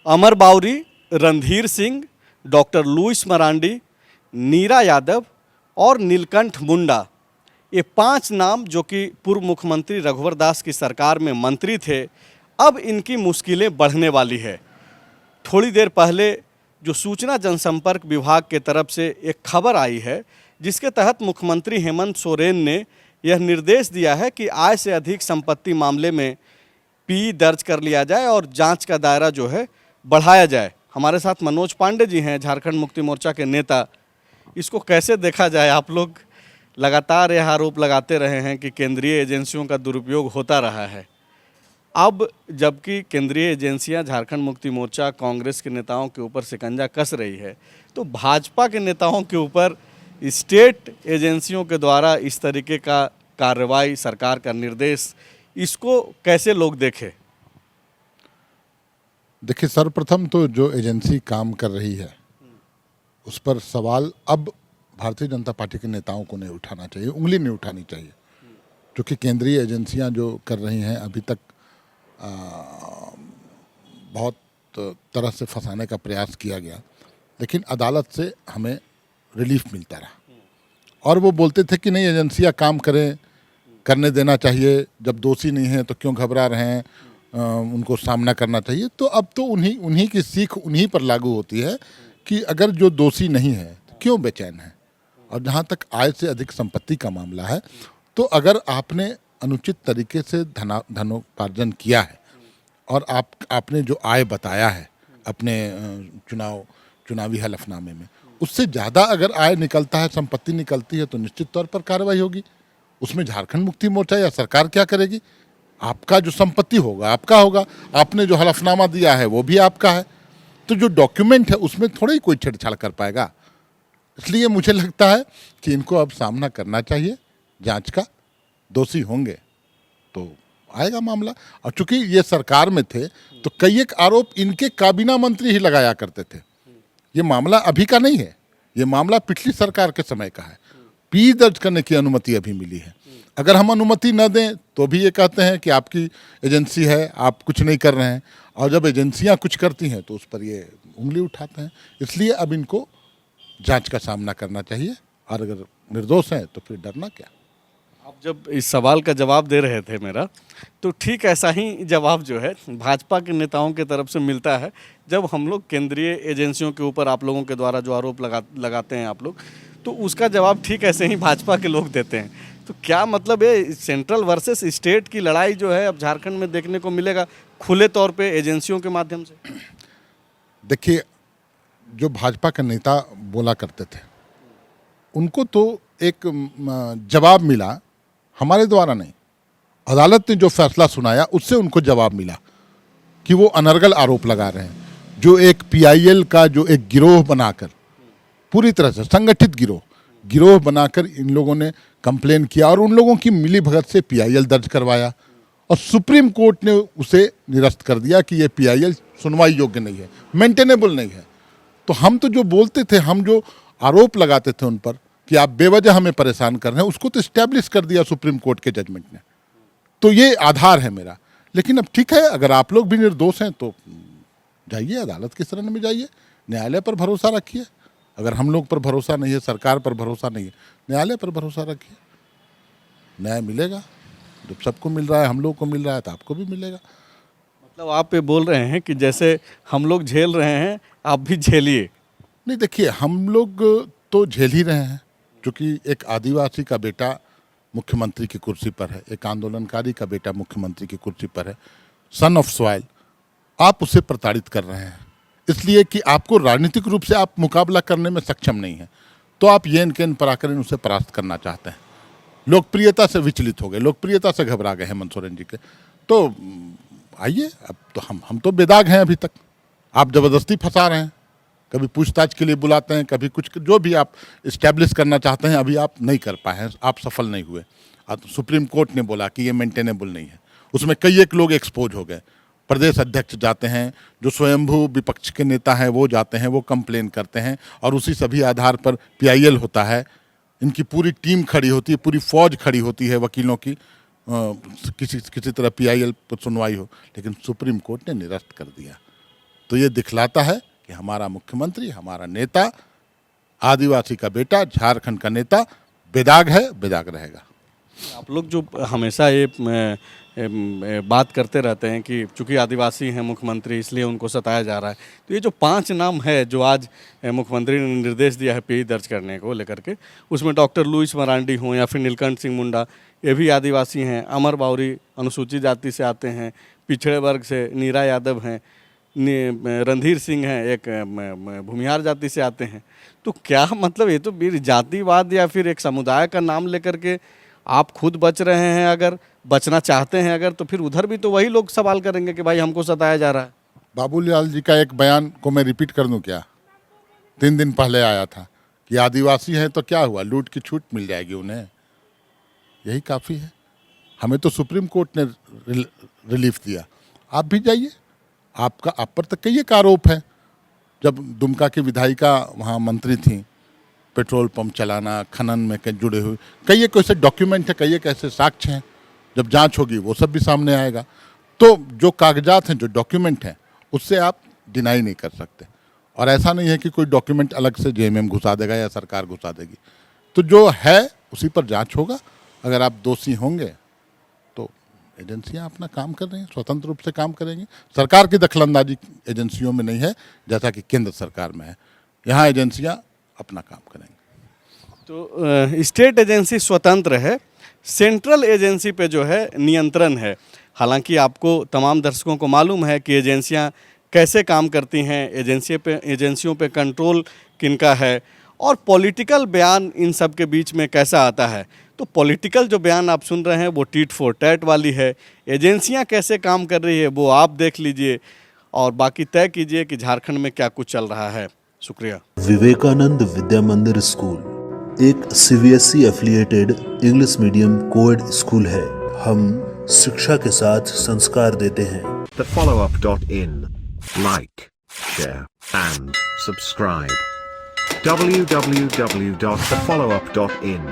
Amar Bauri, Randhir Singh, doctor Louis Marandi, Neera Yadav और नीलकंठ मुंडा, ये 5 नाम जो कि पूर्व मुख्यमंत्री रघुवर दास की सरकार में मंत्री थे, अब इनकी मुश्किलें बढ़ने वाली है। थोड़ी देर पहले जो सूचना जनसंपर्क विभाग के तरफ से एक खबर आई है, जिसके तहत मुख्यमंत्री हेमंत सोरेन ने यह निर्देश दिया है कि आय से अधिक संपत्ति मामले में पी दर्ज कर लिया जाए और जांच का दायरा जो है बढ़ाया जाए। हमारे साथ मनोज पांडे जी हैं, झारखंड मुक्ति मोर्चा के नेता। इसको कैसे देखा जाए? आप लोग लगातार यह आरोप लगाते रहे हैं कि केंद्रीय एजेंसियों का दुरुपयोग होता रहा है। अब जबकि केंद्रीय एजेंसियां झारखंड मुक्ति मोर्चा कांग्रेस के नेताओं के ऊपर शिकंजा कस रही है, तो भाजपा के नेताओं के ऊपर स्टेट एजेंसियों के द्वारा इस तरीके का कार्रवाई, सरकार का निर्देश, इसको कैसे लोग देखें? देखिए, सर्वप्रथम तो जो एजेंसी काम कर रही है उस पर सवाल अब भारतीय जनता पार्टी के नेताओं को नहीं उठाना चाहिए, उंगली नहीं उठानी चाहिए, क्योंकि केंद्रीय एजेंसियां जो कर रही हैं अभी तक बहुत तरह से फंसाने का प्रयास किया गया, लेकिन अदालत से हमें रिलीफ मिलता रहा। और वो बोलते थे कि नहीं, एजेंसियां काम करें, करने देना चाहिए, जब दोषी नहीं हैं तो क्यों घबरा रहे हैं, उनको सामना करना चाहिए। तो अब तो उन्हीं की सीख उन्हीं पर लागू होती है कि अगर जो दोषी नहीं है तो क्यों बेचैन है। और जहाँ तक आय से अधिक संपत्ति का मामला है, तो अगर आपने अनुचित तरीके से धनोपार्जन किया है और आपने जो आय बताया है अपने चुनावी हलफनामे में, उससे ज़्यादा अगर आय निकलता है, संपत्ति निकलती है, तो निश्चित तौर पर कार्रवाई होगी। उसमें झारखंड मुक्ति मोर्चा या सरकार क्या करेगी? आपका जो संपत्ति होगा आपका होगा, आपने जो हलफनामा दिया है वो भी आपका है, तो जो डॉक्यूमेंट है उसमें थोड़ा ही कोई छेड़छाड़ कर पाएगा। इसलिए मुझे लगता है कि इनको अब सामना करना चाहिए जांच का। दोषी होंगे तो आएगा मामला। और चूंकि ये सरकार में थे तो कई एक आरोप इनके काबीना मंत्री ही लगाया करते थे। ये मामला अभी का नहीं है, ये मामला पिछली सरकार के समय का है। पी दर्ज करने की अनुमति अभी मिली है। अगर हम अनुमति न दें तो भी ये कहते हैं कि आपकी एजेंसी है, आप कुछ नहीं कर रहे हैं। और जब एजेंसियां कुछ करती हैं तो उस पर ये उंगली उठाते हैं। इसलिए अब इनको जांच का सामना करना चाहिए, और अगर निर्दोष हैं तो फिर डरना क्या। आप जब इस सवाल का जवाब दे रहे थे मेरा, तो ठीक ऐसा ही जवाब जो है भाजपा के नेताओं की तरफ से मिलता है। जब हम लोग केंद्रीय एजेंसियों के ऊपर आप लोगों के द्वारा जो आरोप लगाते हैं आप लोग, तो उसका जवाब ठीक ऐसे ही भाजपा के लोग देते हैं। तो क्या मतलब है, सेंट्रल वर्सेस स्टेट की लड़ाई जो है अब झारखंड में देखने को मिलेगा खुले तौर पे एजेंसियों के माध्यम से? देखिए, जो भाजपा के नेता बोला करते थे उनको तो एक जवाब मिला, हमारे द्वारा नहीं, अदालत ने जो फैसला सुनाया उससे उनको जवाब मिला कि वो अनर्गल आरोप लगा रहे हैं। जो एक पीआईएल का जो एक गिरोह बनाकर, पूरी तरह से संगठित गिरोह बनाकर इन लोगों ने कंप्लेन किया और उन लोगों की मिलीभगत से पीआईएल दर्ज करवाया, और सुप्रीम कोर्ट ने उसे निरस्त कर दिया कि ये पीआईएल सुनवाई योग्य नहीं है, मेंटेनेबल नहीं है। तो हम तो जो बोलते थे, हम जो आरोप लगाते थे उन पर कि आप बेवजह हमें परेशान कर रहे हैं, उसको तो इस्टेब्लिश कर दिया सुप्रीम कोर्ट के जजमेंट ने। तो ये आधार है मेरा। लेकिन अब ठीक है, अगर आप लोग भी निर्दोष हैं तो जाइए अदालत की शरण में जाइए, न्यायालय पर भरोसा रखिए। अगर हम लोग पर भरोसा नहीं है, सरकार पर भरोसा नहीं है, न्यायालय पर भरोसा रखिए, न्याय मिलेगा। जब सबको मिल रहा है, हम लोग को मिल रहा है, तो आपको भी मिलेगा। मतलब आप ये बोल रहे हैं कि जैसे हम लोग झेल रहे हैं आप भी झेलिए? नहीं, देखिए, हम लोग तो झेल ही रहे हैं, क्योंकि एक आदिवासी का बेटा मुख्यमंत्री की कुर्सी पर है, एक आंदोलनकारी का बेटा मुख्यमंत्री की कुर्सी पर है, सन ऑफ सॉइल। आप उसे प्रताड़ित कर रहे हैं इसलिए कि आपको राजनीतिक रूप से आप मुकाबला करने में सक्षम नहीं है, तो आप येन केन पराकर उसे परास्त करना चाहते हैं। लोकप्रियता से विचलित हो गए, लोकप्रियता से घबरा गए हेमंत सोरेन जी के। तो आइए, अब तो हम तो बेदाग हैं अभी तक। आप ज़बरदस्ती फंसा रहे हैं, कभी पूछताछ के लिए बुलाते हैं, कभी कुछ, जो भी आप इस्टेब्लिश करना चाहते हैं अभी आप नहीं कर पाए हैं, आप सफल नहीं हुए। सुप्रीम कोर्ट ने बोला कि ये मेंटेनेबल नहीं है, उसमें कई एक लोग एक्सपोज हो गए। प्रदेश अध्यक्ष जाते हैं, जो स्वयंभू विपक्ष के नेता हैं वो जाते हैं, वो कंप्लेन करते हैं, और उसी सभी आधार पर पीआईएल होता है। इनकी पूरी टीम खड़ी होती है, पूरी फौज खड़ी होती है वकीलों की, किसी तरह पीआईएल पर सुनवाई हो, लेकिन सुप्रीम कोर्ट ने निरस्त कर दिया। तो ये दिखलाता है कि हमारा मुख्यमंत्री, हमारा नेता, आदिवासी का बेटा, झारखंड का नेता बेदाग है, बेदाग रहेगा। आप लोग जो हमेशा ये बात करते रहते हैं कि चूंकि आदिवासी हैं मुख्यमंत्री इसलिए उनको सताया जा रहा है, तो ये जो 5 नाम है जो आज मुख्यमंत्री ने निर्देश दिया है पीई दर्ज करने को लेकर के, उसमें डॉक्टर लुईस मरांडी हों या फिर नीलकंठ सिंह मुंडा, ये भी आदिवासी हैं। अमर बावरी अनुसूचित जाति से आते हैं, पिछड़े वर्ग से नीरा यादव हैं, रणधीर सिंह हैं एक भूमिहार जाति से आते हैं। तो क्या मतलब ये तो फिर जातिवाद या फिर एक समुदाय का नाम लेकर के आप खुद बच रहे हैं, अगर बचना चाहते हैं अगर, तो फिर उधर भी तो वही लोग सवाल करेंगे कि भाई हमको सताया जा रहा है। बाबूलाल जी का एक बयान को मैं रिपीट कर दूं क्या? 3 दिन पहले आया था कि आदिवासी हैं तो क्या हुआ, लूट की छूट मिल जाएगी उन्हें, यही काफ़ी है। हमें तो सुप्रीम कोर्ट ने रिलीफ दिया, आप भी जाइए। आप पर तो कई एक आरोप है। जब दुमका की विधायिका वहाँ मंत्री थी, पेट्रोल पंप चलाना, खनन में जुड़े हुए कई एक ऐसे डॉक्यूमेंट है, कई एक ऐसे साक्ष्य हैं। जब जांच होगी वो सब भी सामने आएगा। तो जो कागजात हैं, जो डॉक्यूमेंट हैं, उससे आप डिनाई नहीं कर सकते। और ऐसा नहीं है कि कोई डॉक्यूमेंट अलग से जेएमएम घुसा देगा या सरकार घुसा देगी। तो जो है उसी पर जांच होगा। अगर आप दोषी होंगे तो एजेंसियां अपना काम कर रही हैं, स्वतंत्र रूप से काम करेंगी। सरकार की दखलंदाजी एजेंसियों में नहीं है जैसा कि केंद्र सरकार में है। यहाँ एजेंसियां अपना काम करेंगी। तो स्टेट एजेंसी स्वतंत्र है, सेंट्रल एजेंसी पे जो है नियंत्रण है। हालांकि आपको तमाम दर्शकों को मालूम है कि एजेंसियां कैसे काम करती हैं, एजेंसियों पे कंट्रोल किनका है और पॉलिटिकल बयान इन सब के बीच में कैसा आता है। तो पॉलिटिकल जो बयान आप सुन रहे हैं वो टीट फॉर टैट वाली है। एजेंसियां कैसे काम कर रही है वो आप देख लीजिए और बाकी तय कीजिए कि झारखंड में क्या कुछ चल रहा है। शुक्रिया। विवेकानंद विद्या मंदिर स्कूल एक CBSE affiliated English medium coed school है। हम शिक्षा के साथ संस्कार देते हैं। thefollowup.in. Like, share and subscribe. www.thefollowup.in